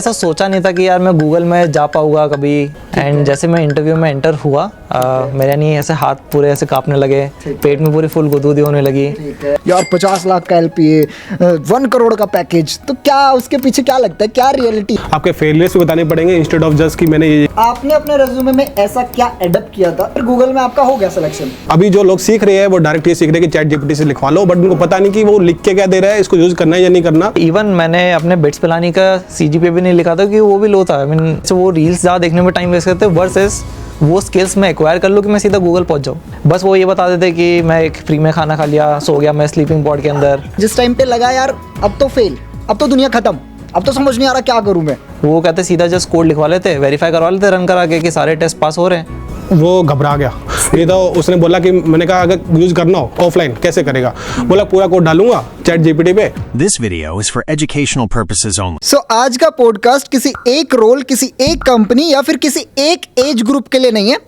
ऐसा सोचा नहीं था कि यार मैं गूगल में जा पाऊंगा कभी। एंड जैसे मैं इंटरव्यू में एंटर हुआ मेरे नहीं ऐसे हाथ पूरे ऐसे कांपने लगे, पेट में पूरी फुल गुदगुदी होने लगी। यार 50 लाख का LPA, 1 करोड़ का पैकेज, तो क्या उसके पीछे क्या लगता है, क्या रियलिटी? आपके फेलियर्स भी बताने पड़ेंगे इंस्टेड ऑफ जस्ट कि मैंने ये। आपने अपने रेज्यूमे में ऐसा क्या एडप्ट किया था फिर गूगल में आपका हो गया सिलेक्शन? अभी जो लोग सीख रहे हैं वो डायरेक्ट ये सीख रहे हैं कि ChatGPT से लिखवा लो, बट उनको पता नहीं कि वो लिख के क्या दे रहा है, इसको यूज करना है या नहीं करना। इवन मैंने अपने बिट्स पिलानी का CGPA भी नहीं लिखा था कि वो भी लो था। आई मीन वो रील्स ज़्यादा देखने में टाइम वेस्ट करते वर्सेस वो स्किल्स मैं एक्वायर कर लूँ कि मैं सीधा गूगल पहुंच जाऊँ। बस वो ये बता देते कि मैं एक फ्री में खाना खा लिया, सो गया मैं स्लीपिंग पॉड के अंदर। जिस टाइम पे लगा यार अब तो फेल, अब तो दुनिया खत्म, अब तो समझ नहीं आ रहा क्या करूं मैं, वो कहते सीधा जस्ट कोड लिखवा लेते, वेरीफाई करवा लेते रन करा के कि सारे टेस्ट पास हो रहे हैं। वो घबरा गया। ये तो उसने बोला कि मैंने कहा अगर यूज करना हो ऑफलाइन कैसे करेगा, बोला पूरा कोड डालूंगा ChatGPT पे। This video is for educational purposes only. सो आज का पॉडकास्ट किसी एक रोल, किसी एक कंपनी या फिर किसी एक एज ग्रुप के लिए नहीं है।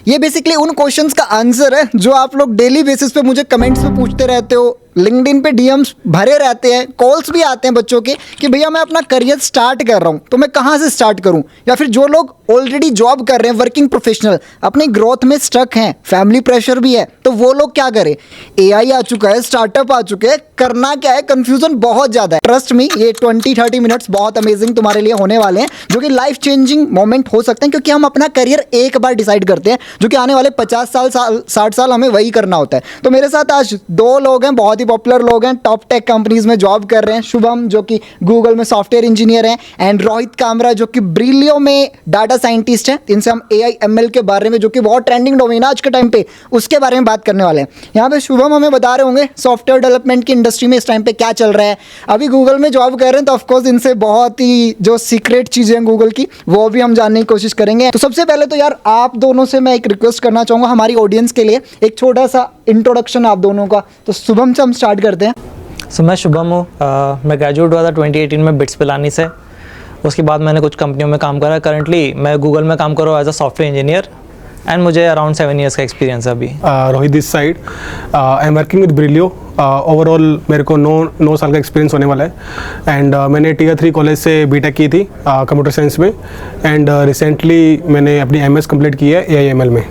ये बेसिकली उन क्वेश्चंस का आंसर है जो आप लोग डेली बेसिस पे मुझे कमेंट्स में पूछते रहते हो, लिंक्डइन पे DMs भरे रहते हैं, कॉल्स भी आते हैं बच्चों के कि भैया मैं अपना करियर स्टार्ट कर रहा हूँ तो मैं कहाँ से स्टार्ट करूँ, या फिर जो लोग ऑलरेडी जॉब कर रहे हैं, वर्किंग प्रोफेशनल अपनी ग्रोथ में स्टक हैं, फैमिली प्रेशर भी है, तो वो लोग क्या करें। AI आ चुका है, स्टार्टअप आ चुके हैं, करना क्या है, कंफ्यूजन बहुत ज़्यादा है। ट्रस्ट मी, ये 20-30 मिनट्स बहुत अमेजिंग तुम्हारे लिए होने वाले हैं, जो कि लाइफ चेंजिंग मोमेंट हो सकते हैं, क्योंकि हम अपना करियर एक बार डिसाइड करते हैं, जो कि आने वाले 50 साल 60 साल हमें वही करना होता है। तो मेरे साथ आज 2 लोग हैं, बहुत ही पॉपुलर लोग हैं, टॉप टेक कंपनीज में जॉब कर रहे हैं। शुभम जो कि गूगल में सॉफ्टवेयर इंजीनियर हैं, एंड रोहित कामरा जो कि ब्रिलियो में डाटा साइंटिस्ट हैं। इनसे हम AI ML के बारे में, जो कि बहुत ट्रेंडिंग डोमेन है आज के टाइम पे, उसके बारे में बात करने वाले हैं। यहाँ पे शुभम हमें बता रहे होंगे सॉफ्टवेयर डेवलपमेंट की इंडस्ट्री में इस टाइम पे क्या चल रहा है। अभी गूगल में जॉब कर रहे हैं, तो ऑफकोर्स इनसे बहुत ही जो सीक्रेट चीज़ें हैं गूगल की, वो भी हम जानने की कोशिश करेंगे। तो सबसे पहले तो यार आप दोनों से मैं एक रिक्वेस्ट करना चाहूँगा हमारी ऑडियंस के लिए, एक छोटा सा इंट्रोडक्शन आप दोनों का। तो शुभम से हम स्टार्ट करते हैं। सो मैं शुभम हूँ, मैं ग्रेजुएट हुआ था 2018 में बिट्स पिलानी से। उसके बाद मैंने कुछ कंपनियों में काम करा। करंटली मैं गूगल में काम कर रहा हूँ as a software engineer, and मुझे अराउंड 7 इयर्स का एक्सपीरियंस है अभी। Rohit this side, I am working with Brillio. Overall मेरे को 9 साल का एक्सपीरियंस होने वाला है, एंड मैंने Tier 3 कॉलेज से BTech की थी कंप्यूटर साइंस में, एंड रिसेंटली मैंने अपनी MS कंप्लीट की है AI ML में।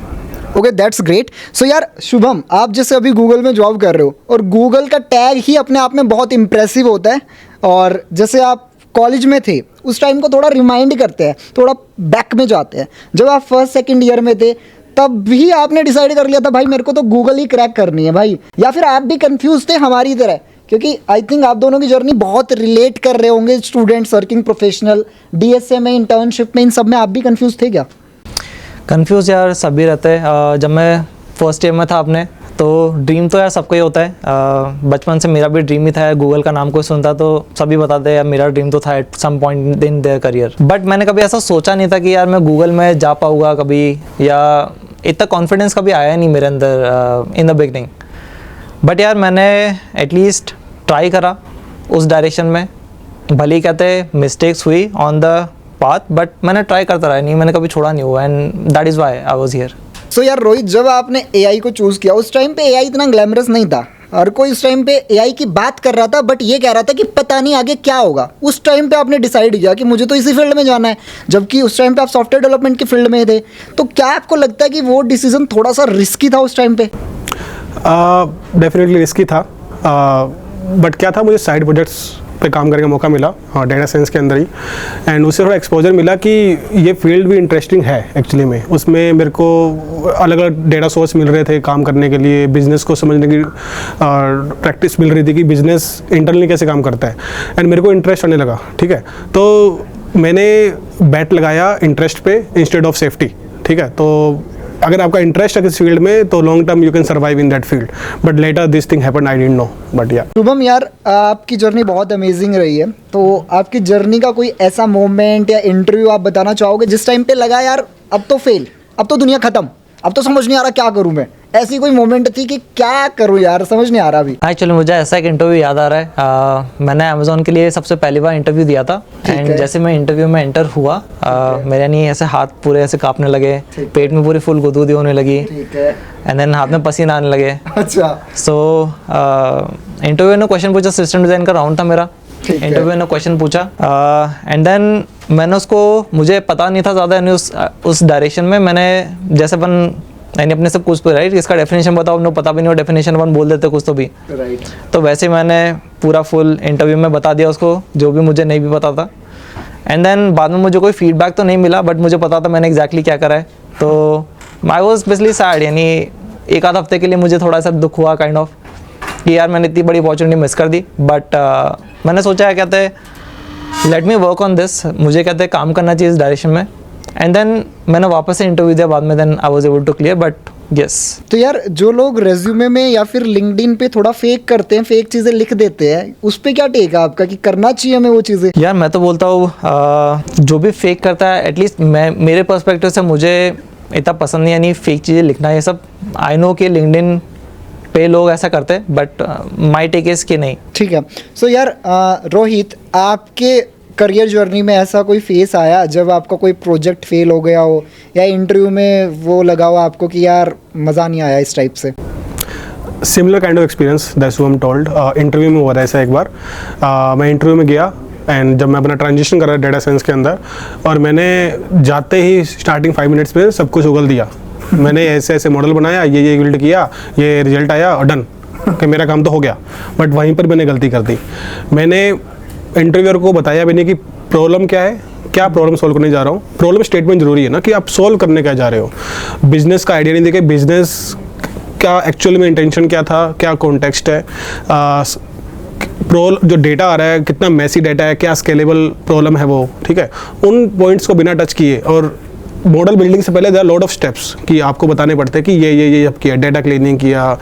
Okay, that's great. सो यार शुभम, आप जैसे अभी गूगल में जॉब कर रहे हो, और गूगल का टैग ही अपने आप में बहुत इंप्रेसिव होता है, और जैसे आप कॉलेज में थे उस टाइम को थोड़ा रिमाइंड करते हैं, थोड़ा बैक में जाते हैं। जब आप 1st-2nd ईयर में थे तब भी आपने डिसाइड कर लिया था भाई मेरे को तो गूगल ही क्रैक करनी है भाई, या फिर आप भी कंफ्यूज थे हमारी तरह? क्योंकि आई थिंक आप दोनों की जर्नी बहुत रिलेट कर रहे होंगे, स्टूडेंट्स, वर्किंग प्रोफेशनल, DSA में, इंटर्नशिप में, इन सब में आप भी कंफ्यूज थे क्या? कंफ्यूज यार सभी रहते हैं। जब मैं फर्स्ट ईयर में था अपने, तो ड्रीम तो यार सबका ही होता है। बचपन से मेरा भी ड्रीम ही था, गूगल का नाम कोई सुनता तो सभी बताते हैं मेरा ड्रीम तो था at some point in their career. But मैंने कभी ऐसा सोचा नहीं था कि यार मैं गूगल में जा पाऊँगा कभी, या इतना कॉन्फिडेंस कभी आया नहीं मेरे अंदर इन द बिगनिंग। बट यार मैंने एटलीस्ट ट्राई करा उस डायरेक्शन में, भले ही कहते मिस्टेक्स हुई ऑन द पाथ, बट मैंने ट्राई करता रहा, नहीं मैंने कभी छोड़ा नहीं हुआ, and that is why I was here. So यार रोहित, जब आपने AI को चूज़ किया उस टाइम पे AI इतना ग्लैमरस नहीं था, हर कोई उस टाइम पे AI की बात कर रहा था, बट ये कह रहा था कि पता नहीं आगे क्या होगा। उस टाइम पे आपने डिसाइड किया कि मुझे तो इसी फील्ड में जाना है, जबकि उस टाइम पे आप सॉफ्टवेयर डेवलपमेंट की फील्ड में थे। तो क्या आपको लगता है कि वो डिसीजन थोड़ा सा रिस्की था उस टाइम पे? डेफिनेटली रिस्की था, बट क्या था, मुझे साइड प्रोजेक्ट्स पे काम करने का मौका मिला डेटा साइंस के अंदर ही, एंड उससे थोड़ा एक्सपोजर मिला कि ये फील्ड भी इंटरेस्टिंग है एक्चुअली में। उसमें मेरे को अलग अलग डेटा सोर्स मिल रहे थे काम करने के लिए, बिजनेस को समझने की प्रैक्टिस मिल रही थी कि बिजनेस इंटरनली कैसे काम करता है, एंड मेरे को इंटरेस्ट आने लगा। ठीक है, तो मैंने बैट लगाया इंटरेस्ट पे इंस्टेड ऑफ सेफ्टी। ठीक है, तो अगर आपका इंटरेस्ट है किस फील्ड में तो long term you can survive in that field, but later this thing happened, I didn't know, but या। शुभम यार, आपकी जर्नी बहुत अमेजिंग रही है, तो आपकी जर्नी का कोई ऐसा मोमेंट या इंटरव्यू आप बताना चाहोगे जिस टाइम पे लगा यार अब तो फेल, अब तो दुनिया खत्म, अब तो समझ नहीं आ रहा क्या करूं मैं? ऐसी कोई मोमेंट थी कि क्या करूं यार, समझ नहीं आ रहा अभी? एक्चुअली मुझे ऐसा एक इंटरव्यू याद आ रहा है। मैंने अमेजोन के लिए सबसे पहली बार इंटरव्यू दिया था, एंड जैसे मैं इंटरव्यू में एंटर हुआ मेरे नहीं ऐसे हाथ पूरे ऐसे कांपने लगे, पेट में पूरी फुल गुदगुदी होने लगी, एंड देन हाथ में पसीना आने लगे। अच्छा। सो इंटरव्यू ने क्वेश्चन पूछा, सिस्टम डिजाइन का राउंड था मेरा। इंटरव्यू ने क्वेश्चन पूछा, एंड देन मैंने उसको, मुझे पता नहीं था ज़्यादा यानी उस डायरेक्शन में। मैंने जैसे अपन यानी अपने से पूछ राइट इसका डेफिनेशन बताओ, अपने को पता भी नहीं हो डेफिनेशन अपन बोल देते कुछ तो भी राइट। तो वैसे मैंने पूरा फुल इंटरव्यू में बता दिया उसको जो भी मुझे नहीं भी पता था। एंड देन बाद में मुझे कोई फीडबैक तो नहीं मिला बट मुझे पता था मैंने एग्जैक्टली क्या करा है। तो आई वॉज बेसिकली सैड, यानी एक आध हफ्ते के लिए मुझे थोड़ा सा दुख हुआ काइंड ऑफ कि यार मैंने इतनी बड़ी अपॉर्चुनिटी मिस कर दी। बट मैंने सोचा कहते हैं let me work on this, मुझे कहते हैं काम करना चाहिए इस डायरेक्शन में। एंड देन मैंने वापस से इंटरव्यू दिया बाद में, then I was able to clear but yes. तो यार जो लोग रेज्यूमे में या फिर लिंक्डइन पे थोड़ा फेक करते हैं, फेक चीज़ें लिख देते हैं, उस पर क्या टेक है आपका कि करना चाहिए हमें वो चीज़ें? यार मैं तो बोलता हूँ जो भी फेक करता है एटलीस्ट मेरे पर्सपेक्टिव से मुझे इतना पसंद नहीं, यानी फेक चीज़ें लिखना ये सब। आई नो कि लिंक्डइन पे लोग ऐसा करते हैं बट माई टेक इज कि नहीं। ठीक है। सो यार रोहित, आपके करियर जर्नी में ऐसा कोई फेस आया जब आपका कोई प्रोजेक्ट फेल हो गया हो या इंटरव्यू में वो लगा हो आपको कि यार मज़ा नहीं आया इस टाइप से? Similar kind of experience that's what I am told. Interview में हुआ था ऐसा एक बार। मैं इंटरव्यू में गया एंड जब मैं अपना ट्रांजिशन कर रहा डेटा साइंस के अंदर, और मैंने जाते ही स्टार्टिंग 5 मिनट्स में सब कुछ उगल दिया। मैंने ऐसे ऐसे मॉडल बनाया, ये बिल्ड किया, ये रिजल्ट आया और डन कि मेरा काम तो हो गया। बट वहीं पर मैंने गलती कर दी। मैंने इंटरव्यूअर को बताया भी नहीं कि प्रॉब्लम क्या है, क्या प्रॉब्लम सॉल्व करने जा रहा हूँ। प्रॉब्लम स्टेटमेंट जरूरी है ना कि आप सॉल्व करने क्या जा रहे हो। बिजनेस का आइडिया नहीं देके बिजनेस क्या एक्चुअली में इंटेंशन क्या था, क्या कॉन्टेक्स्ट है, जो डेटा आ रहा है कितना मैसी डेटा है, क्या स्केलेबल प्रॉब्लम है वो, ठीक है। उन पॉइंट्स को बिना टच किए, और मॉडल बिल्डिंग से पहले देयर लॉट ऑफ स्टेप्स कि आपको बताने पड़ते हैं कि ये अब किया, डेटा क्लीनिंग किया,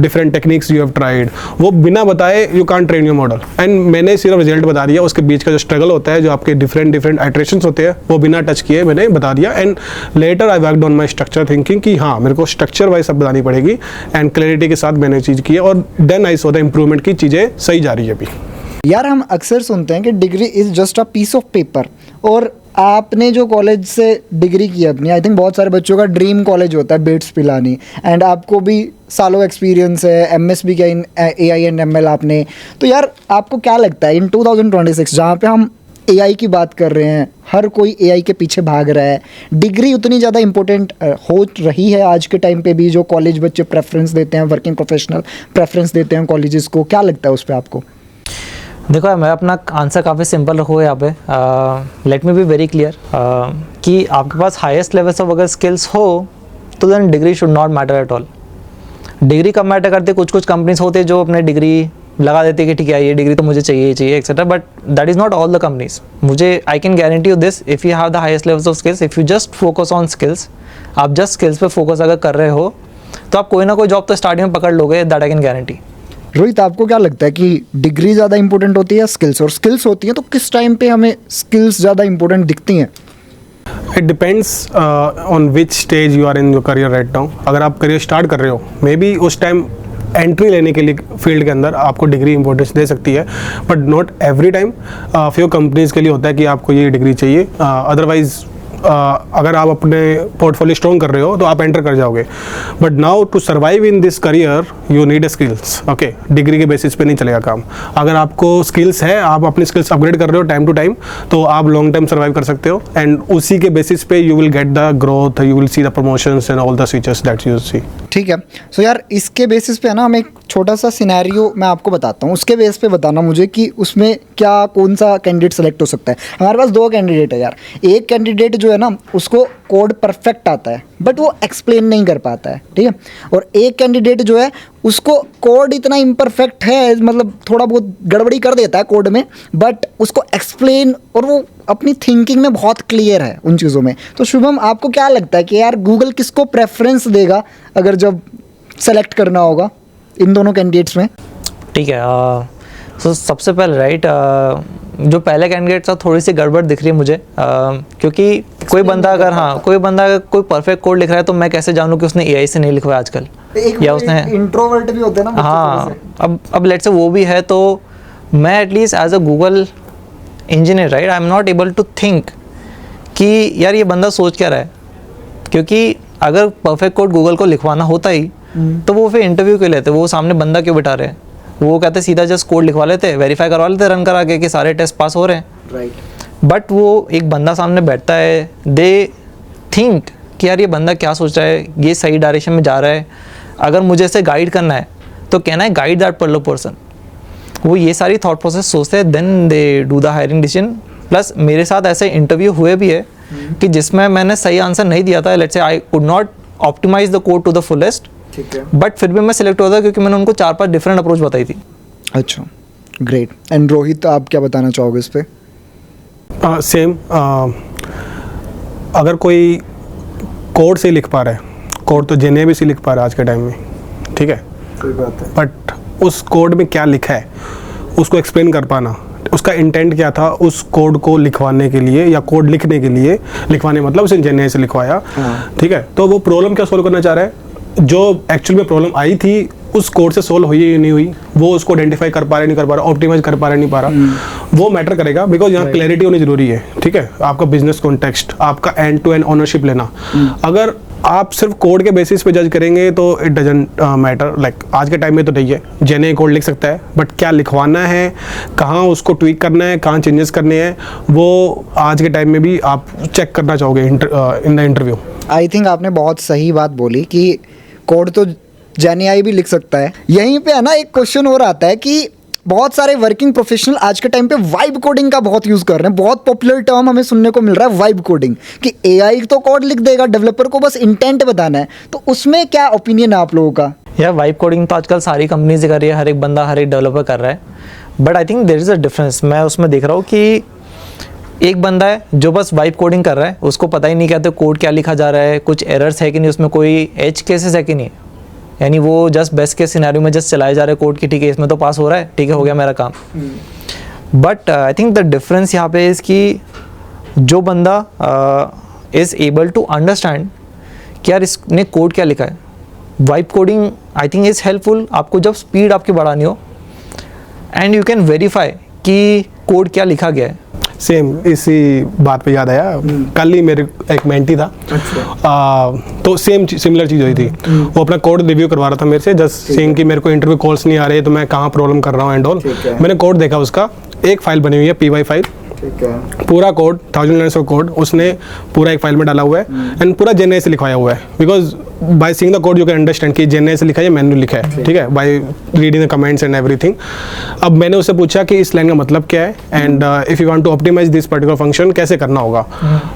different techniques you have tried, वो बिना बताए you can't train your model. And मैंने सिर्फ रिजल्ट बता दिया, उसके बीच का जो स्ट्रगल होता है, जो आपके डिफरेंट इटरेशंस होते हैं, वो बिना टच किए मैंने बता दिया। And later I worked on my structure thinking कि हाँ मेरे को स्ट्रक्चर वाइज सब बतानी पड़ेगी, एंड क्लैरिटी के साथ मैंने चीज़ की, और then I saw the improvement की चीज़ें सही जा रही है अभी। यार हम अक्सर सुनते हैं कि degree is just a piece of paper, और आपने जो कॉलेज से डिग्री की अपनी, आई थिंक बहुत सारे बच्चों का ड्रीम कॉलेज होता है बिट्स पिलानी, एंड आपको भी सालों एक्सपीरियंस है, एमएसबी का इन एआई एंड एमएल आपने। तो यार आपको क्या लगता है इन 2026 जहाँ पे हम एआई की बात कर रहे हैं, हर कोई एआई के पीछे भाग रहा है, डिग्री उतनी ज़्यादा इंपॉर्टेंट हो रही है आज के टाइम पे भी? जो कॉलेज बच्चे प्रेफरेंस देते हैं, वर्किंग प्रोफेशनल प्रेफरेंस देते हैं कॉलेजेस को, क्या लगता है उस पर आपको? देखो यार, मैं अपना आंसर काफ़ी सिंपल रखूँगा यहाँ पे। Let me be very clear कि आपके पास हाईएस्ट लेवल्स ऑफ अगर स्किल्स हो तो then degree should not matter at all. Degree कब मैटर करती है? कुछ कंपनीज होते हैं जो अपने डिग्री लगा देती है कि ठीक है ये डिग्री तो मुझे चाहिए ही चाहिए etcetera, but that is not all the companies. मुझे I can guarantee you this, if you have the highest levels of skills, if you just focus on skills, आप जस्ट स्किल्स पे फोकस अगर कर रहे हो तो आप कोई ना कोई जॉब तो स्टार्टिंग में पकड़ लोगे, that I can guarantee. Rohit, आपको क्या लगता है कि डिग्री ज़्यादा इंपॉर्टेंट होती है या स्किल्स? और स्किल्स होती हैं तो किस टाइम पे हमें स्किल्स ज़्यादा इंपॉर्टेंट दिखती हैं? It depends on which stage you are in your career right now. अगर आप करियर स्टार्ट कर रहे हो, मे बी उस टाइम एंट्री लेने के लिए फील्ड के अंदर आपको डिग्री इंपॉर्टेंस दे सकती है, but not every time. Few companies के लिए होता है कि आपको ये डिग्री चाहिए, अदरवाइज अगर आप अपने पोर्टफोलियो स्ट्रॉन्ग कर रहे हो तो आप एंटर कर जाओगे। But now to survive in this career you need skills. Okay, degree के बेसिस पे नहीं चलेगा काम। अगर आपको स्किल्स है, आप अपनी स्किल्स अपग्रेड कर रहे हो टाइम टू टाइम, तो आप लॉन्ग टाइम सर्वाइव कर सकते हो, एंड उसी के बेसिस पे you will get the growth, you will see the promotions and all the features that you see. ठीक है। सो यार इसके बेसिस पे है ना, हम एक छोटा सा सिनेरियो मैं आपको बताता हूँ, उसके बेस पे बताना मुझे कि उसमें क्या कौन सा कैंडिडेट सेलेक्ट हो सकता है। हमारे पास 2 कैंडिडेट है यार। एक कैंडिडेट जो है ना उसको कोड परफेक्ट आता है बट वो एक्सप्लेन नहीं कर पाता है, ठीक है। और एक कैंडिडेट जो है उसको कोड इतना इम्परफेक्ट है, मतलब थोड़ा बहुत गड़बड़ी कर देता है कोड में, बट उसको एक्सप्लेन और वो अपनी थिंकिंग में बहुत क्लियर है उन चीज़ों में। तो शुभम, आपको क्या लगता है कि यार गूगल किसको प्रेफरेंस देगा अगर जब सेलेक्ट करना होगा इन दोनों कैंडिडेट्स में? ठीक है, सो सबसे पहले राइट, जो पहले कैंडिडेट था थोड़ी सी गड़बड़ दिख रही है मुझे, क्योंकि कोई बंदा अगर कोई परफेक्ट कोड लिख रहा है तो मैं कैसे जानूँ कि उसने एआई से नहीं लिखवाया आजकल, या उसने इंट्रोवर्ट भी होते हैं ना। हाँ, अब लेट्स से वो भी है, तो मैं at least as a Google engineer right, I am not able to think कि यार ये बंदा सोच क्या रहा है, क्योंकि अगर परफेक्ट कोड गूगल को लिखवाना होता ही तो वो फिर इंटरव्यू क्यों लेते, वो सामने बंदा क्यों बिठा रहे हैं? वो कहते सीधा जस्ट कोड लिखवा लेते, वेरीफाई करवा लेते रन करा के कि सारे टेस्ट पास हो रहे हैं। राइट। बट वो एक बंदा सामने बैठता है, दे थिंक कि यार ये बंदा क्या सोच रहा है, ये सही डायरेक्शन में जा रहा है, अगर मुझे इसे गाइड करना है तो can I guide that particular person. वो ये सारी थॉट प्रोसेस सोचते हैं, then they do the hiring decision. Plus मेरे साथ ऐसे इंटरव्यू हुए भी है कि जिसमें मैंने सही आंसर नहीं दिया था, let's say I could not optimise the code to the fullest, but फिर भी मैं सिलेक्ट हुआ था क्योंकि मैंने उनको 4-5 डिफरेंट अप्रोच बताई थी। अच्छा, ग्रेट। एंड रोहित, आप क्या बताना चाहोगे इस पे? सेम, अगर कोई कोड से लिख पा रहा है, कोड तो जेने भी से लिख पा रहा है आज के टाइम में, ठीक है, सही बात है। बट उस कोड में क्या लिखा है उसको एक्सप्लेन कर पाना, उसका इंटेंट क्या था उस कोड को लिखवाने के लिए या कोड लिखने के लिए, लिखवाने मतलब उसे जेने से लिखवाया, ठीक है, तो वो प्रॉब्लम क्या सोल्व करना चाह रहा है, जो एक्चुअल में प्रॉब्लम आई थी उस कोड से सोल्व हुई या नहीं हुई, वो उसको आइडेंटिफाई कर पा रहा नहीं कर पा रहा, ऑप्टिमाइज कर पा रहा नहीं पा रहा, वो मैटर करेगा। बिकॉज यहाँ क्लैरिटी होनी जरूरी है, ठीक है, आपका बिजनेस कॉन्टेक्स्ट, आपका एंड टू एंड ओनरशिप लेना। अगर आप सिर्फ कोड के बेसिस पे जज करेंगे तो इट डजंट मैटर, लाइक आज के टाइम में तो नहीं है, जेने कोड लिख सकता है, बट क्या लिखवाना है, कहाँ उसको ट्वीक करना है, कहाँ चेंजेस करने हैं, वो आज के टाइम में भी आप चेक करना चाहोगे in the interview. I think आपने बहुत सही बात बोली कि कोड तो जेनी भी लिख सकता है। यहीं पे है ना एक क्वेश्चन और आता है कि बहुत सारे वर्किंग प्रोफेशनल आज के टाइम पे वाइब कोडिंग का बहुत यूज़ कर रहे हैं। बहुत पॉपुलर टर्म हमें सुनने को मिल रहा है वाइब कोडिंग, कि एआई तो कोड लिख देगा, डेवलपर को बस इंटेंट बताना है। तो उसमें क्या ओपिनियन है आप लोगों का? यार वाइब कोडिंग तो आजकल सारी कंपनीज कर रही है, हर एक बंदा हर एक डेवलपर कर रहा है, but I think there is a difference. मैं उसमें देख रहा हूँ कि एक बंदा है जो बस वाइब कोडिंग कर रहा है, उसको पता ही नहीं क्या तो कोड क्या लिखा जा रहा है, कुछ एरर्स है कि नहीं, उसमें कोई एज केसेस है कि नहीं, यानी वो जस्ट बेस्ट के सिनेरियो में जस्ट चलाए जा रहे कोड की, ठीक है इसमें तो पास हो रहा है, ठीक है हो गया मेरा काम। But I think the difference यहाँ पे इज़ कि जो बंदा इज़ एबल टू अंडरस्टैंड कि यार इसने कोड क्या लिखा है, vibe coding I think is helpful आपको जब स्पीड आपकी बढ़ानी हो, एंड यू कैन वेरीफाई कि कोड क्या लिखा गया है। सेम इसी बात पे याद आया, कल ही मेरे एक मेंटी था, तो सेम सिमिलर चीज़ हुई थी। वो अपना कोड रिव्यू करवा रहा था मेरे से, जस्ट सेइंग कि मेरे को इंटरव्यू कॉल्स नहीं आ रहे तो मैं कहाँ प्रॉब्लम कर रहा हूँ एंड ऑल। मैंने कोड देखा, उसका एक फाइल बनी हुई है PY फाइल, पूरा कोड 1000 लाइन्स ऑफ कोड उसने पूरा एक फाइल में डाला हुआ है, एंड पूरा जेने से लिखवाया हुआ है। Because by seeing the code you can understand कि जेने से लिखा है या मैन्युअली लिखा है, ठीक है, by reading the comments and everything. अब मैंने उससे पूछा कि इस लाइन का मतलब क्या है, and if you want to optimise this particular function कैसे करना होगा,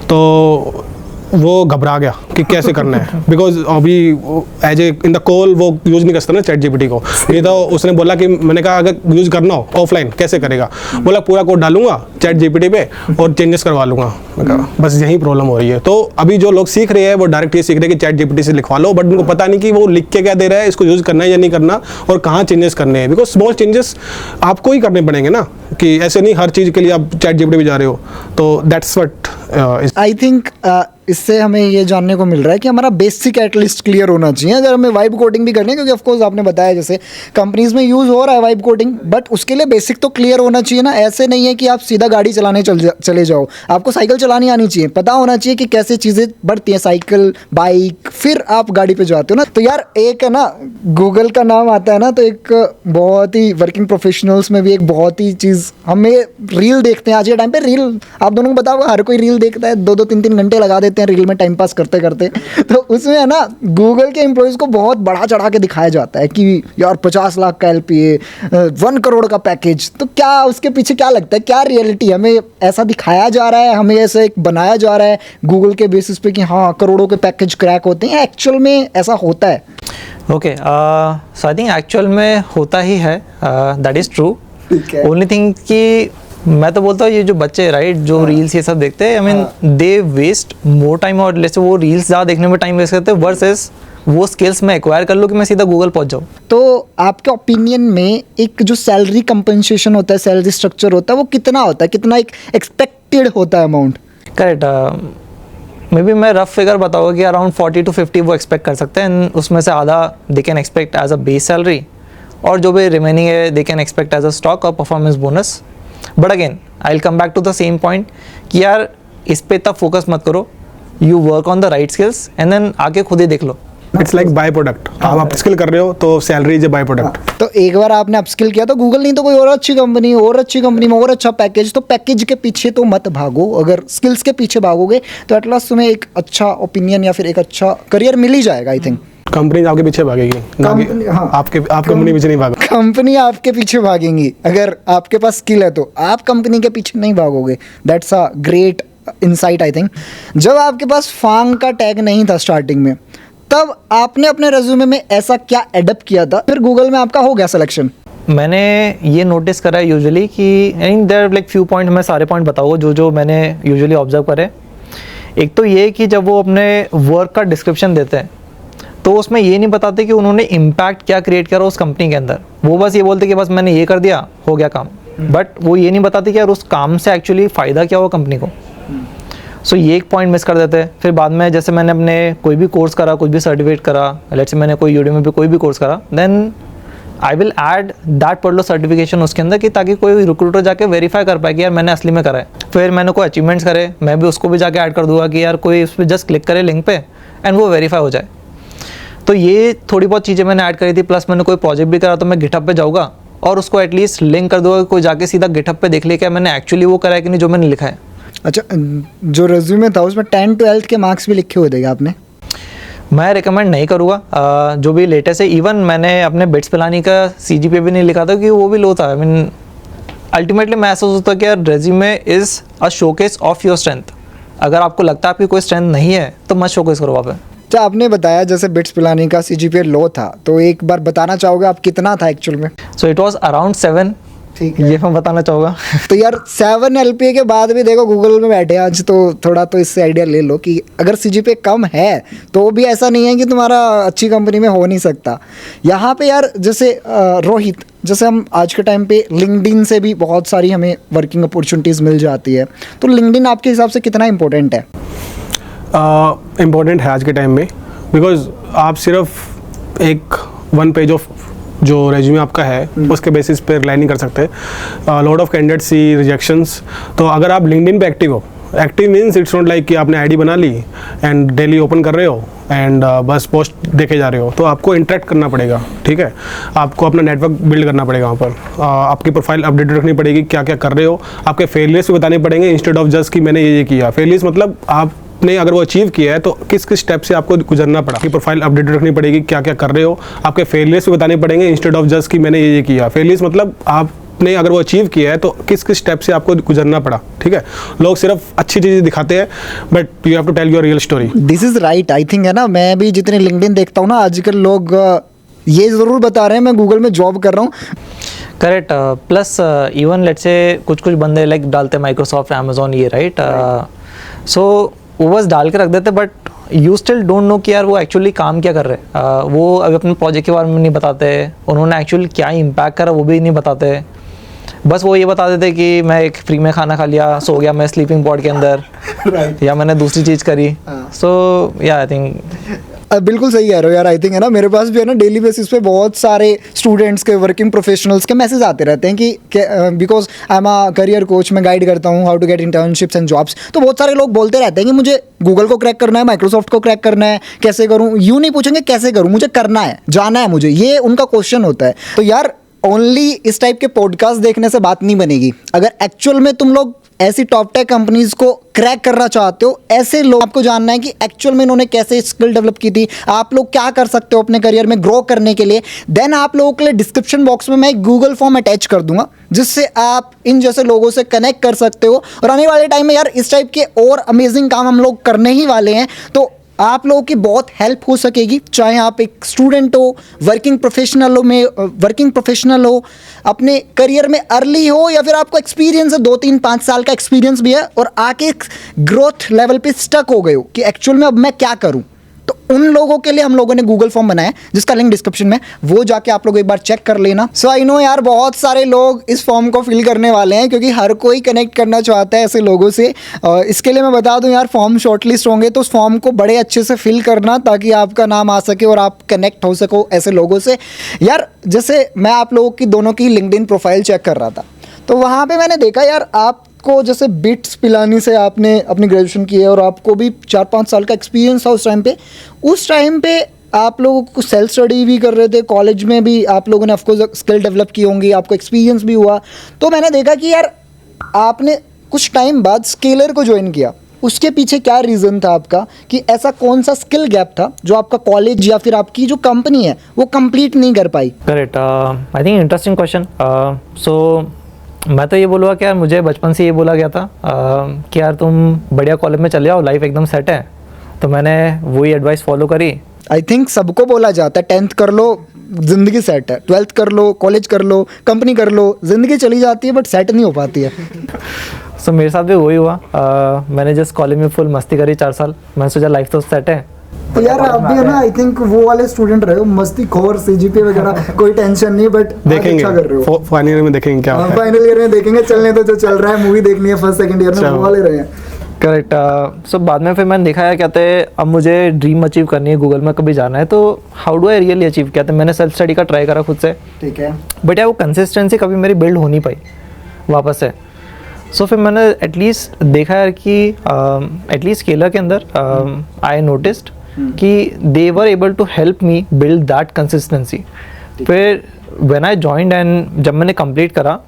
तो वो घबरा गया कि कैसे करना है। बिकॉज अभी as a in the call वो यूज़ नहीं कर सकता ना चैट जीपीटी को, ये तो उसने बोला कि मैंने कहा अगर यूज़ करना हो ऑफलाइन कैसे करेगा, बोला पूरा कोड डालूंगा चैट जीपीटी पे और चेंजेस करवा लूंगा। मैं कहा बस यही प्रॉब्लम हो रही है। तो अभी जो लोग सीख रहे हैं वो डायरेक्ट ये सीख रहे हैं कि चैट जीपीटी से लिखवा लो, बट उनको पता नहीं कि वो लिख के क्या दे रहा है, इसको यूज़ करना है या नहीं करना, और कहाँ चेंजेस करने हैं। बिकॉज स्मॉल चेंजेस आपको ही करने पड़ेंगे ना, कि ऐसे नहीं हर चीज़ के लिए आप चैट जीपीटी पे जा रहे हो। तो दैट्स व्हाट आई थिंक इससे हमें ये जानने को मिल रहा है कि हमारा बेसिक एटलीस्ट क्लियर होना चाहिए अगर हमें वाइब कोडिंग भी करनी है, क्योंकि ऑफकोर्स आपने बताया जैसे कंपनीज में यूज़ हो रहा है वाइब कोडिंग, बट उसके लिए बेसिक तो क्लियर होना चाहिए ना। ऐसे नहीं है कि आप सीधा गाड़ी चलाने चले जाओ, आपको साइकिल चलानी आनी चाहिए, पता होना चाहिए कि कैसे चीज़ें बढ़ती हैं, साइकिल बाइक, फिर आप गाड़ी पे जाते हो ना। तो यार एक है ना गूगल का नाम आता है ना, तो एक बहुत ही वर्किंग प्रोफेशनल्स में भी एक बहुत ही चीज़ हमें रील देखते हैं आज के टाइम पे। रील आप दोनों को बताओ, हर कोई रील देखता है, 2-2 3-3 घंटे लगा देते हैं रील में टाइम पास करते करते। तो उसमें है ना गूगल के एम्प्लॉयज़ को बहुत बढ़ा चढ़ा के दिखाया जाता है कि यार 50 लाख का LPA, 1 करोड़ का पैकेज। तो क्या उसके पीछे क्या लगता है, क्या रियलिटी? हमें ऐसा दिखाया जा रहा है, हमें ऐसा एक बनाया जा रहा है गूगल के बेसिस पे कि हाँ करोड़ों के पैकेज क्रैक होते हैं, एक्चुअल में ऐसा होता है? Okay, so I think actual में होता ही है, that is true. Only thing कि मैं तो बोलता हूँ ये जो बच्चे राइट जो रील्स ये सब देखते हैं, I mean they waste more time, और जैसे वो रील्स ज़्यादा देखने में टाइम वेस्ट करते हैं वर्सेस वो स्किल्स मैं एक्वायर कर लूँ कि मैं सीधा गूगल पहुँच जाऊँ। तो आपके ओपिनियन में एक जो सैलरी कंपनसेशन होता है, सैलरी स्ट्रक्चर होता है, वो कितना होता है, कितना एक एक्सपेक्टेड होता है अमाउंट? करेक्ट, मे बी मैं रफ फिगर बताऊँगा कि अराउंड 40 to 50 वो एक्सपेक्ट कर सकते हैं, उसमें से आधा they can expect as a base salary, और जो भी रिमेनिंग है they can expect as a stock और performance bonus. But again I will come back to the same point कि यार इस पे इतना फोकस मत करो, you work on the right skills and then आगे खुद ही देख लो। इट्स लाइक बाय प्रोडक्ट, आप अपस्किल कर रहे हो तो salary is a by product. तो एक बार आपने अपस्किल किया तो गूगल नहीं तो कोई और अच्छी कंपनी में और अच्छा पैकेज, तो पैकेज के पीछे तो मत भागो, अगर स्किल्स के पीछे भागोगे तो एटलास्ट तुम्हें एक अच्छा ओपिनियन या फिर एक अच्छा करियर मिल ही जाएगा आई थिंक। कंपनी आपके पीछे भागेगी ना कि हाँ। आप कंपनी पीछे नहीं भागो। कंपनी आपके पीछे भागेंगी, अगर आपके पास स्किल है तो आप कंपनी के पीछे नहीं भागोगे। That's a great insight I think. जब आपके पास फांग का टैग नहीं था स्टार्टिंग में, तब आपने अपने रेज्यूमे में ऐसा क्या एडप्ट किया था, फिर गूगल में आपका हो गया सिलेक्शन? मैंने ये नोटिस करा है यूजुअली कि देयर लाइक फ्यू पॉइंट, मैं सारे पॉइंट बताऊँगा जो जो मैंने यूजुअली ऑब्जर्व करे। एक तो ये कि जब वो अपने वर्क का डिस्क्रिप्शन देते हैं तो उसमें ये नहीं बताते कि उन्होंने इम्पैक्ट क्या क्रिएट करा उस कंपनी के अंदर। वो बस ये बोलते कि बस मैंने ये कर दिया, हो गया काम, बट वो ये नहीं बताते कि यार उस काम से एक्चुअली फ़ायदा क्या हुआ कंपनी को। सो ये एक पॉइंट मिस कर देते हैं। फिर बाद में जैसे मैंने अपने कोई भी कोर्स करा, कुछ भी सर्टिफिकेट करा, लेट्स से मैंने कोई यूडेमी पे कोई भी कोर्स करा, then I will add that particular certification उसके अंदर, कि ताकि कोई रिक्रूटर जाके वेरीफाई कर पाए कि यार मैंने असली में करा है। फिर मैंने कोई अचीवमेंट्स करे, मैं भी उसको भी जाके ऐड कर दूंगा कि यार कोई उस पर जस्ट क्लिक करे लिंक पे एंड वो वेरीफाई हो जाए। तो ये थोड़ी बहुत चीज़ें मैंने ऐड करी थी। प्लस मैंने कोई प्रोजेक्ट भी करा तो मैं गिटहब पे जाऊँगा और उसको एटलीस्ट लिंक कर दूंगा, कोई जाके सीधा गिटहब पे देख ले क्या मैंने एक्चुअली वो करा है कि नहीं जो मैंने लिखा है। अच्छा, जो रेज्यूमे था उसमें 10-12 के मार्क्स भी लिखे हुए थे आपने? मैं रिकमेंड नहीं करूँगा। जो भी लेटेस्ट है, इवन मैंने अपने बिट्स पिलानी का CGPA भी नहीं लिखा था कि वो भी लो था। आई मीन अल्टीमेटली मैं ऐसा सोचता कि यार resume is a showcase of your strength. अगर आपको लगता है आपकी कोई स्ट्रेंथ नहीं है तो मत शोकेस करो वहाँ पे। अच्छा, आपने बताया जैसे बिट्स पिलानी का CGPA लो था, तो एक बार बताना चाहोगे आप कितना था एक्चुअल में? So it was around 7। ठीक है, ये मैं बताना चाहूँगा। तो यार 7 LPA के बाद भी देखो गूगल में बैठे आज, तो थोड़ा तो इससे आइडिया ले लो कि अगर CGPA कम है तो भी ऐसा नहीं है कि तुम्हारा अच्छी कंपनी में हो नहीं सकता। यहाँ पे यार जैसे रोहित, जैसे हम आज के टाइम पे लिंक्डइन से भी बहुत सारी हमें वर्किंग अपॉर्चुनिटीज़ मिल जाती है, तो लिंक्डइन आपके हिसाब से कितना इंपॉर्टेंट है? इम्पॉर्टेंट है आज के टाइम में, बिकॉज आप सिर्फ एक 1 पेज ऑफ जो रेज्यूमे आपका है उसके बेसिस पे रिलाई नहीं कर सकते। Lot of candidates see rejections. तो अगर आप लिंक्डइन पे एक्टिव हो, active means it's not like कि आपने आईडी बना ली एंड डेली ओपन कर रहे हो एंड बस पोस्ट देखे जा रहे हो। तो आपको इंटरेक्ट करना पड़ेगा, ठीक है। आपको अपना नेटवर्क बिल्ड करना पड़ेगा वहाँ पर। आपकी प्रोफाइल अपडेट रखनी पड़ेगी, क्या क्या कर रहे हो। आपके फेलियर्स भी बताने पड़ेंगे इंस्टेड ऑफ जस्ट कि मैंने ये किया। फेलियर्स मतलब आपने अगर वो अचीव किया है तो किस किस स्टेप से आपको गुजरना पड़ा। आपकी प्रोफाइल अपडेट रखनी पड़ेगी, क्या क्या कर रहे हो। आपके फेलियर्स भी बताने पड़ेंगे इंस्टेड ऑफ जस्ट कि मैंने ये किया। फेलियर्स मतलब आपने अगर वो अचीव किया है तो किस किस स्टेप से आपको गुजरना पड़ा, ठीक है। लोग सिर्फ अच्छी चीज़ें दिखाते हैं, but you have to tell your real story. This is right I think, है ना। मैं भी जितने लिंक्डइन देखता हूँ ना आजकल, लोग ये ज़रूर बता रहे हैं मैं गूगल में जॉब कर रहा हूँ। Correct. Plus even let's say कुछ बंदे लाइक डालते माइक्रोसॉफ्ट, अमेजोन, ये राइट। सो वो बस डाल के रख देते, but you still don't know कि यार वो एक्चुअली काम क्या कर रहे हैं। वो अभी अपने प्रोजेक्ट के बारे में नहीं बताते, उन्होंने एक्चुअली क्या इम्पैक्ट करा वो भी नहीं बताते। बस वो ये बता देते कि मैं एक फ्री में खाना खा लिया, सो गया मैं स्लीपिंग पॉड के अंदर या मैंने दूसरी चीज़ करी। सो या आई थिंक बिल्कुल सही कह रहे हो यार। आई थिंक, है ना, मेरे पास भी है ना डेली बेसिस पे बहुत सारे स्टूडेंट्स के, वर्किंग प्रोफेशनल्स के मैसेज आते रहते हैं कि because I am a career coach, मैं गाइड करता हूँ how to get internships and jobs. तो बहुत सारे लोग बोलते रहते हैं कि मुझे गूगल को क्रैक करना है, माइक्रोसॉफ्ट को क्रैक करना है, कैसे करूँ। यूँ नहीं पूछेंगे कैसे करूँ, मुझे करना है, जाना है मुझे, ये उनका क्वेश्चन होता है। तो यार ओनली इस टाइप के पॉडकास्ट देखने से बात नहीं बनेगी। अगर एक्चुअल में तुम लोग ऐसी टॉप टेक कंपनीज को क्रैक करना चाहते हो, ऐसे लोग आपको जानना है कि एक्चुअल में इन्होंने कैसे स्किल डेवलप की थी, आप लोग क्या कर सकते हो अपने करियर में ग्रो करने के लिए, देन आप लोगों के लिए डिस्क्रिप्शन बॉक्स में मैं एक गूगल फॉर्म अटैच कर दूंगा, जिससे आप इन जैसे लोगों से कनेक्ट कर सकते हो। और आने वाले टाइम में यार इस टाइप के और अमेजिंग काम हम लोग करने ही वाले हैं, तो आप लोगों की बहुत हेल्प हो सकेगी। चाहे आप एक स्टूडेंट हो, वर्किंग प्रोफेशनल हो, अपने करियर में अर्ली हो, या फिर आपको एक्सपीरियंस है 2-3-5 साल का एक्सपीरियंस भी है और आके ग्रोथ लेवल पे स्टक हो गए हो कि एक्चुअल में अब मैं क्या करूं। तो उन लोगों के लिए हम लोगों ने गूगल फॉर्म बनाया, जिसका लिंक डिस्क्रिप्शन में, वो जाके आप लोग एक बार चेक कर लेना। सो आई नो यार बहुत सारे लोग इस फॉर्म को फिल करने वाले हैं, क्योंकि हर कोई कनेक्ट करना चाहता है ऐसे लोगों से। इसके लिए मैं बता दूं यार, फॉर्म शॉर्टलिस्ट होंगे तो उस फॉर्म को बड़े अच्छे से फिल करना, ताकि आपका नाम आ सके और आप कनेक्ट हो सको ऐसे लोगों से। यार जैसे मैं आप लोगों की दोनों की लिंक्डइन प्रोफाइल चेक कर रहा था, तो वहाँ पर मैंने देखा यार आपको जैसे बिट्स पिलानी से आपने अपनी ग्रेजुएशन की है और आपको भी 4-5 साल का एक्सपीरियंस था उस टाइम पे आप लोगों को सेल्फ स्टडी भी कर रहे थे, कॉलेज में भी आप लोगों ने ऑफकोर्स स्किल डेवलप की होंगी, आपको एक्सपीरियंस भी हुआ, तो मैंने देखा कि यार आपने कुछ टाइम बाद स्केलर को ज्वाइन किया। उसके पीछे क्या रीज़न था आपका कि ऐसा कौन सा स्किल गैप था जो आपका कॉलेज या फिर आपकी जो कंपनी है वो कंप्लीट नहीं कर पाई? Correct, I think interesting question. So मैं तो ये बोलूँगा कि यार मुझे बचपन से ये बोला गया था कि यार तुम बढ़िया कॉलेज में चले जाओ, लाइफ एकदम सेट है, तो मैंने वही एडवाइस फॉलो करी। आई थिंक सबको बोला जाता है 10th कर लो ज़िंदगी सेट है, 12th कर लो, कॉलेज कर लो, कंपनी कर लो, ज़िंदगी चली जाती है बट सेट नहीं हो पाती है। सो मेरे साथ भी वही हुआ। मैंने जस्ट कॉलेज में फुल मस्ती करी 4 साल, मैंने सोचा लाइफ तो सेट है। तो यार आप भी है ना, आई थिंक वो वाले स्टूडेंट रहे हो, मस्ती खोर, सीजीपीए वगैरह कोई टेंशन नहीं, बट देखेंगे अच्छा कर रहे हो। फाइनल ईयर में देखेंगे क्या होता है। फाइनल ईयर में देखेंगे, चलने तो जो चल रहा है, मूवी देखनी है फर्स्ट सेकंड ईयर में, वो वाले रहे हैं। करेक्ट। सो बाद में फिर मैंने देखा है, कहते हैं अब मुझे ड्रीम अचीव करनी है, गूगल में कभी जाना है, तो how do I really achieve, कहते हैं मैंने सेल्फ स्टडी का ट्राई करा खुद से, ठीक है, बट यार वो कंसिस्टेंसी कभी मेरी बिल्ड हो नहीं पाई वापस से। सो फिर मैंने एटलीस्ट देखा यार कि एटलीस्ट स्केलर के अंदर आई नोटिस्ड कि they were able to help me build that consistency. फिर व्हेन आई जॉइंड एंड जब मैंने कंप्लीट करा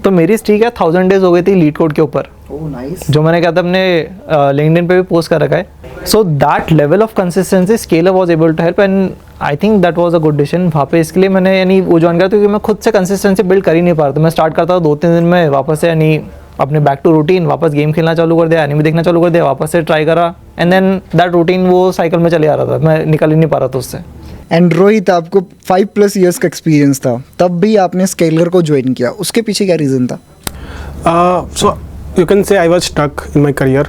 तो मेरी स्ट्रीक है 1000 डेज हो गई थी लीड कोड के ऊपर, ओह नाइस, जो मैंने कहा था अपने लिंक्डइन पे भी पोस्ट कर रखा है। So that level of consistency Scaler was able to help and I think that was a good decision वहाँ पे। इसके लिए मैंने यानी वो ज्वाइन करा क्योंकि मैं खुद से कंसिस्टेंसी बिल्ड कर ही नहीं पा रहा था। मैं स्टार्ट करता था 2-3 दिन में, वापस से यानी अपने बैक टू रूटीन, वापस गेम खेलना चालू कर दिया, एनिमे देखना चालू कर दिया, वापस से ट्राई करा एंड देन दैट रूटीन वो साइकिल में चले आ रहा था, मैं निकल ही नहीं पा रहा था उससे। एंड रोहित आपको 5+ इयर्स का एक्सपीरियंस था, तब भी आपने स्केलर को ज्वाइन किया, उसके पीछे क्या रीज़न था? So you can say I was stuck in my career.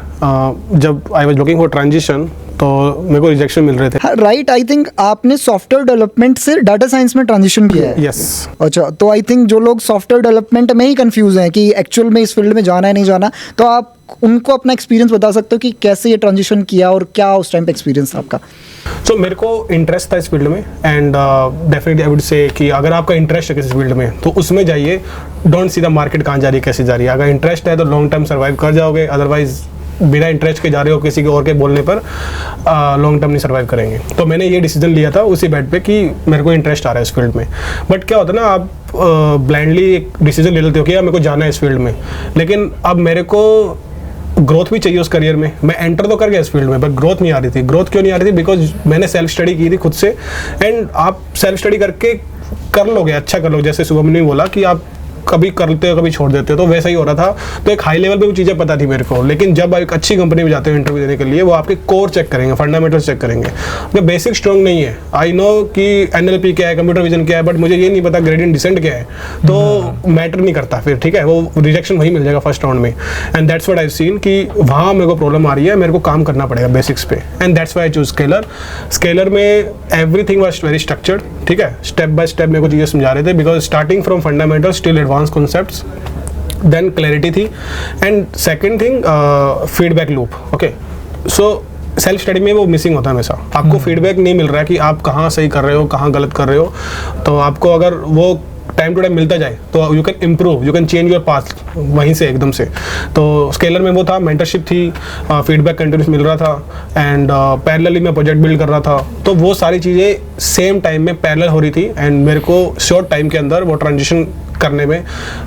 जब I was looking for transition तो मेरे को रिजेक्शन मिल रहे थे। राइट, आई थिंक आपने सॉफ्टवेयर डेवलपमेंट से डाटा साइंस में ट्रांजिशन किया है। यस। अच्छा, तो आई थिंक जो लोग सॉफ्टवेयर डेवलपमेंट में ही कंफ्यूज हैं कि एक्चुअल में इस फील्ड में जाना है नहीं जाना, तो आप उनको अपना एक्सपीरियंस बता सकते हो कि कैसे ये ट्रांजिशन किया और क्या उस टाइम पे एक्सपीरियंस था आपका? सो मेरे को इंटरेस्ट था इस फील्ड में and definitely I would say कि अगर आपका इंटरेस्ट है किसी फील्ड में तो उसमें जाइए, डोंट सी द मार्केट कहाँ जा रही है, कैसे जा रही है। अगर इंटरेस्ट है तो लॉन्ग टर्म सर्वाइव कर जाओगे, अदरवाइज बिना इंटरेस्ट के जा रहे हो किसी के और के बोलने पर लॉन्ग टर्म नहीं सर्वाइव करेंगे। तो मैंने ये डिसीजन लिया था उसी बेट पे कि मेरे को इंटरेस्ट आ रहा है इस फील्ड में। बट क्या होता है ना, आप ब्लाइंडली एक डिसीजन ले लेते हो कि यार मेरे को जाना है इस फील्ड में, लेकिन अब मेरे को ग्रोथ भी चाहिए उस करियर में। मैं एंटर तो कर गया इस फील्ड में बट ग्रोथ नहीं आ रही थी। ग्रोथ क्यों नहीं आ रही थी? बिकॉज मैंने सेल्फ स्टडी की थी खुद से, एंड आप सेल्फ स्टडी करके कर लोगे, अच्छा कर लोगे, जैसे शुभम ने बोला कि आप कभी करते हो कभी छोड़ देते हो, तो वैसा ही हो रहा था। तो एक हाई लेवल पे वो चीज़ें पता थी मेरे को, लेकिन जब आप एक अच्छी कंपनी में जाते हो इंटरव्यू देने के लिए, वो आपके कोर चेक करेंगे, फंडामेंटल्स चेक करेंगे। आपका बेसिक स्ट्रॉन्ग नहीं है, आई नो कि NLP क्या है, कंप्यूटर विजन क्या है, बट मुझे ये नहीं पता ग्रेडियंट डिसेंट क्या है, तो मैटर नहीं करता फिर, ठीक है, वो रिजेक्शन वही मिल जाएगा फर्स्ट राउंड में। And that's what I seen कि वहाँ मेरे को प्रॉब्लम आ रही है, मेरे को काम करना पड़ेगा बेसिक्स पे, and that's why I choose scalar. Scalar में एवरीथिंग वाज वेरी स्ट्रक्चर्ड, ठीक है, स्टेप बाय स्टेप मेरे को चीज़ें समझा रहे थे, because starting from fundamentals till advance concepts, then clarity थी, and second thing feedback loop. Okay, so self study में वो मिसिंग होता है हमेशा, आपको फीडबैक नहीं मिल रहा है कि आप कहाँ सही कर रहे हो, कहाँ गलत कर रहे हो। तो आपको अगर वो टाइम टू टाइम मिलता जाए तो you can improve, you can change your path वहीं से एकदम से। तो स्केलर में वो था, मेंटरशिप थी, फीडबैक कंटिन्यूस मिल रहा था, एंड पैरेलली मैं प्रोजेक्ट बिल्ड कर रहा था। तो वो सारी चीज़ें सेम टाइम में पैरेलल हो रही थी, एंड मेरे को शॉर्ट टाइम के अंदर वो ट्रांजिशन करने में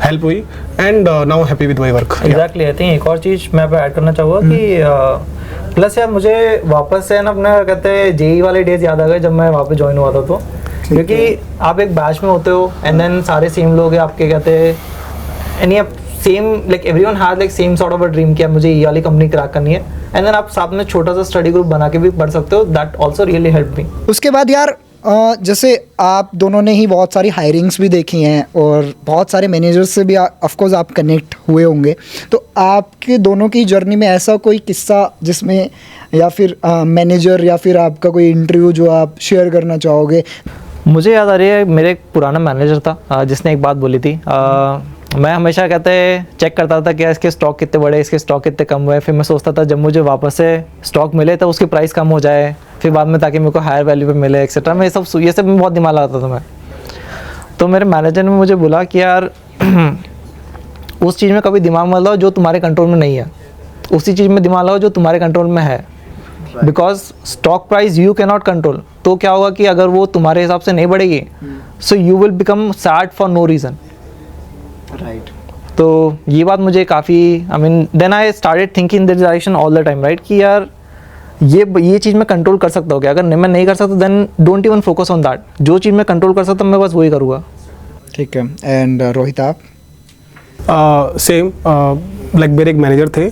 हेल्प हुई, and now happy with my work. Exactly, I think एक और चीज़ मैं पे ऐड करना चाहूँगा कि प्लस यार मुझे वापस से ना अपना कहते हैं जेई वाले डेज याद आ गए जब मैं वहाँ पे ज्वाइन हुआ था। तो क्योंकि आप एक बैच में होते हो एंड देन सारे सेम लोग हैं आपके, कहते हैं एंड आप same like everyone has like same sort of a dream कि मुझे ये वाली कंपनी क्रैक करनी है, एंड देन आप साथ में छोटा सा स्टडी ग्रुप बना के भी पढ़ सकते हो। That also really help me. उसके बाद यार जैसे आप दोनों ने ही बहुत सारी हायरिंग्स भी देखी हैं और बहुत सारे मैनेजर्स से भी ऑफ कोर्स आप कनेक्ट हुए होंगे, तो आपके दोनों की जर्नी में ऐसा कोई किस्सा जिसमें या फिर मैनेजर या फिर आपका कोई इंटरव्यू जो आप शेयर करना चाहोगे? मुझे याद आ रही है, मेरे एक पुराना मैनेजर था जिसने एक बात बोली थी। मैं हमेशा कहते चेक करता था कि इसके स्टॉक कितने बड़े, इसके स्टॉक कितने कम हुए। फिर मैं सोचता था जब मुझे वापस से स्टॉक मिले तो उसकी प्राइस कम हो जाए, फिर बाद में ताकि मेरे को हायर वैल्यू पे मिले एक्सेट्रा। मैं ये सब में बहुत दिमाग लगाता था मैं। तो मेरे मैनेजर ने मुझे बोला कि यार उस चीज़ में कभी दिमाग मत लगाओ जो तुम्हारे कंट्रोल में नहीं है, उसी चीज़ में दिमाग लगाओ जो तुम्हारे कंट्रोल में है। Because stock price you can not control. तो क्या होगा कि अगर वो तुम्हारे हिसाब से नहीं बढ़ेगी, so you will become sad for no reason. Right. तो ये बात मुझे काफ़ी, I mean then I started thinking this direction all the time, right, कि यार ये चीज़ मैं कंट्रोल कर सकता हूँ क्या. अगर मैं नहीं कर सकता then don't even focus on that. जो चीज़ मैं कंट्रोल कर सकता हूँ मैं बस वही करूँगा. ठीक है. एंड रोहित आप? सेम लाइक मेरे एक मैनेजर थे,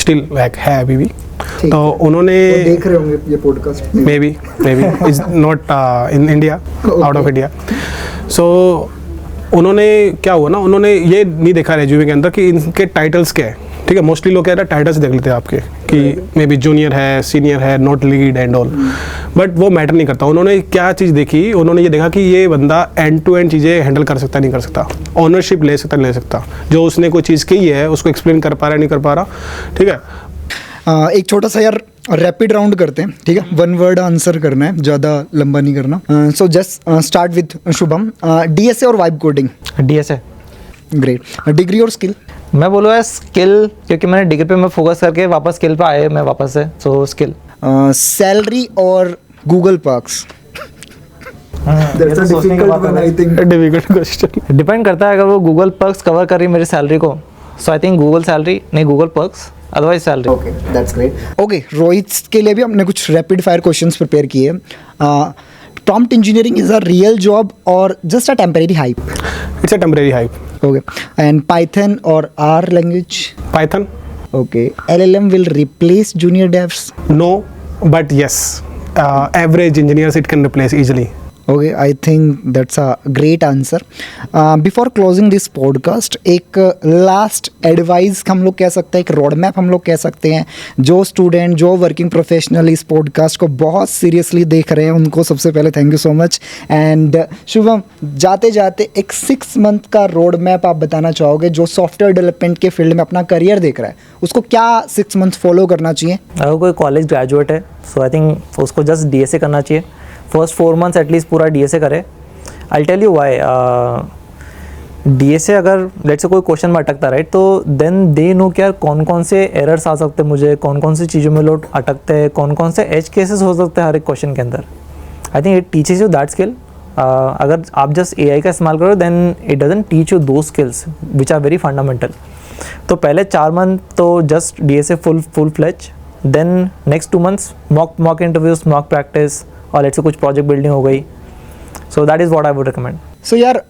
स्टिल लाइक है अभी भी. ठीक तो उन्होंने देख रहे होंगे ये podcast. Maybe is not in India, out of India. So उन्होंने क्या हुआ ना, उन्होंने ये नहीं देखा रेज्यूमे के अंदर कि इनके टाइटल्स क्या है. ठीक है, मोस्टली लोग क्या है टाइटल्स देख लेते हैं आपके कि मे बी जूनियर है, सीनियर है, not lead and all, but वो मैटर नहीं करता. उन्होंने क्या चीज़ देखी, उन्होंने ये देखा कि ये बंदा एंड टू एंड चीज़ें हैंडल कर सकता नहीं कर सकता, ऑनरशिप ले सकता नहीं ले सकता, जो उसने कोई चीज़ की है उसको एक्सप्लेन कर पा रहा नहीं कर पा रहा. ठीक है. एक छोटा सा यार रैपिड राउंड करते हैं. ठीक है, 1 वर्ड आंसर करना है, ज़्यादा लंबा नहीं करना. So just start with Shubham. DSA और vibe coding? DSA. Great. Degree और स्किल? मैं बोलूँगा स्किल, क्योंकि मैंने डिग्री पे मैं फोकस करके वापस स्किल पे आए मैं वापस से, सो स्किल. सैलरी और Google perks? Difficult question. Depend करता है. अगर वो गूगल पर्क्स कवर कर रही है मेरी सैलरी को, so I think Google salary नहीं Google perks, otherwise salary. Okay, that's great. Okay, Rohit के लिए भी हमने कुछ रैपिड फायर क्वेश्चंस प्रिपेयर किए. Prompt engineering is a real job और just a temporary hype? It's a temporary hype. Okay. And Python और R language? Python. Okay. LLM will replace junior devs? No, but yes, average engineers it can replace easily. Okay, I think that's a great answer. Before closing this podcast, एक last advice हम लोग कह सकते हैं, एक road map हम लोग कह सकते हैं, जो स्टूडेंट जो वर्किंग प्रोफेशनल इस पॉडकास्ट को बहुत सीरियसली देख रहे हैं उनको सबसे पहले thank you so much. And Shubham, जाते जाते एक 6 मंथ का रोड मैप आप बताना चाहोगे जो सॉफ्टवेयर डेवलपमेंट के फील्ड में अपना करियर देख रहा है, उसको क्या 6 मंथ फॉलो करना चाहिए? अगर कोई कॉलेज ग्रेजुएट है, सो आई थिंक उसको जस्ट डीएसए करना चाहिए. फर्स्ट 4 मंथ्स एटलीस्ट पूरा डीएसए करे. I tell you why. DSA अगर लेट्स से कोई क्वेश्चन में अटकता राइट, तो देन दे नो क्या कौन कौन से एरर्स आ सकते हैं मुझे, कौन कौन सी चीज़ों में लोग अटकते हैं, कौन कौन से एज केसेस हो सकते हैं हर एक क्वेश्चन के अंदर. I think it teaches you that skill. अगर आप जस्ट एआई का इस्तेमाल करो then it doesn't teach you those skills which are very fundamental. तो पहले 4 मंथ तो just DSA full fledge, then next 2 months mock interviews, mock practice, और let's say कुछ प्रोजेक्ट बिल्डिंग हो गई. So that is what I would recommend. So यार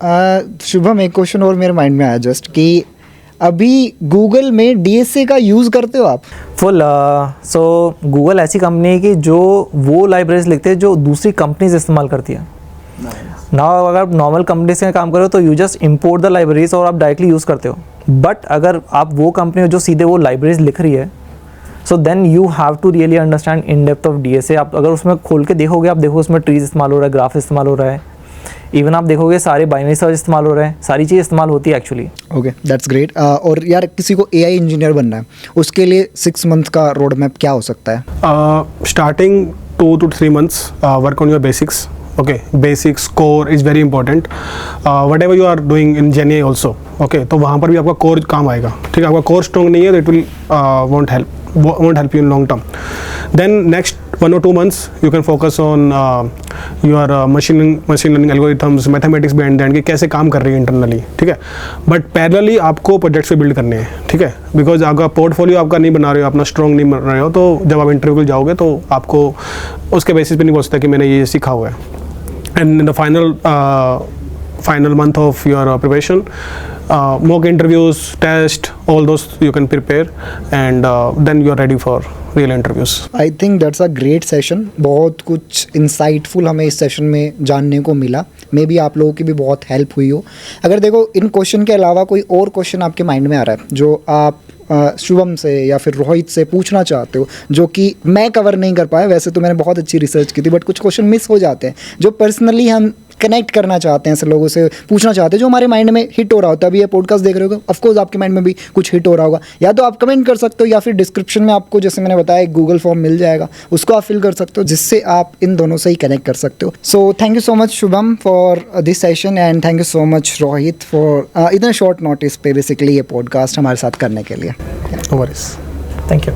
शुभम, एक question और मेरे माइंड में आया जस्ट कि अभी गूगल में डीएसए का यूज़ करते हो आप? फुल. सो गूगल ऐसी कंपनी है कि जो वो लाइब्रेरीज लिखते हैं जो दूसरी कंपनीज इस्तेमाल करती है. नाउ अगर आप नॉर्मल कंपनी से काम करो तो you just import the libraries और आप डायरेक्टली यूज़ करते हो. बट अगर आप वो कंपनी हो जो सीधे वो लाइब्रेरीज लिख रही है, so then you have to really understand in depth of DSA. आप अगर उसमें खोल के देखोगे, आप देखो उसमें ट्रीज इस्तेमाल हो रहा है, ग्राफ इस्तेमाल हो रहा है, इवन आप देखोगे सारे बाइनरी सर्च इस्तेमाल हो रहे हैं, सारी चीज़ इस्तेमाल होती है एक्चुअली. Okay, that's great. और यार किसी को एआई इंजीनियर बनना है, उसके लिए 6 मंथ का रोड मैप क्या हो सकता है? Starting 2 to 3 months, work on your basics. Okay, basics core is very important. Whatever you are doing in GenAI also, okay, तो वहाँ पर भी आपका core काम आएगा. ठीक है, आपका core strong नहीं है तो it will won't help you in long term. Then next 1 or 2 months you can focus on your machine learning algorithms, mathematics behind that कि कैसे काम कर रही है internally. ठीक है, but parallelly आपको projects पे build करने हैं. ठीक है, because अगर portfolio आपका नहीं बना रहे हो, अपना strong नहीं बना रहे हो, तो जब आप इंटरव्यू के जाओगे तो आपको उसके बेसिस पे नहीं बोल सकता कि मैंने ये सीखा हुआ है. And in the final month of your preparation, mock interviews, test, all those you can prepare, and then you are ready for real interviews. I think that's a great session. बहुत कुछ इंसाइटफुल हमें इस session में जानने को मिला. May be आप लोगों की भी बहुत हेल्प हुई हो. अगर देखो इन क्वेश्चन के अलावा कोई और क्वेश्चन आपके माइंड में आ रहा है जो आप शुभम से या फिर रोहित से पूछना चाहते हो जो कि मैं कवर नहीं कर पाया, वैसे तो मैंने बहुत अच्छी रिसर्च की थी बट कुछ क्वेश्चन मिस हो जाते हैं जो पर्सनली हम कनेक्ट करना चाहते हैं, ऐसे लोगों से पूछना चाहते हैं जो हमारे माइंड में हिट हो रहा होता है. अभी ये पॉडकास्ट देख रहे हो, ऑफकोर्स आपके माइंड में भी कुछ हिट हो रहा होगा, या तो आप कमेंट कर सकते हो या फिर डिस्क्रिप्शन में आपको जैसे मैंने बताया एक गूगल फॉर्म मिल जाएगा, उसको आप फिल कर सकते हो जिससे आप इन दोनों से ही कनेक्ट कर सकते हो. So thank you so much Shubham for this session and thank you so much Rohit for इतने शॉर्ट नोटिस पे बेसिकली ये पॉडकास्ट हमारे साथ करने के लिए. No worries. Thank you.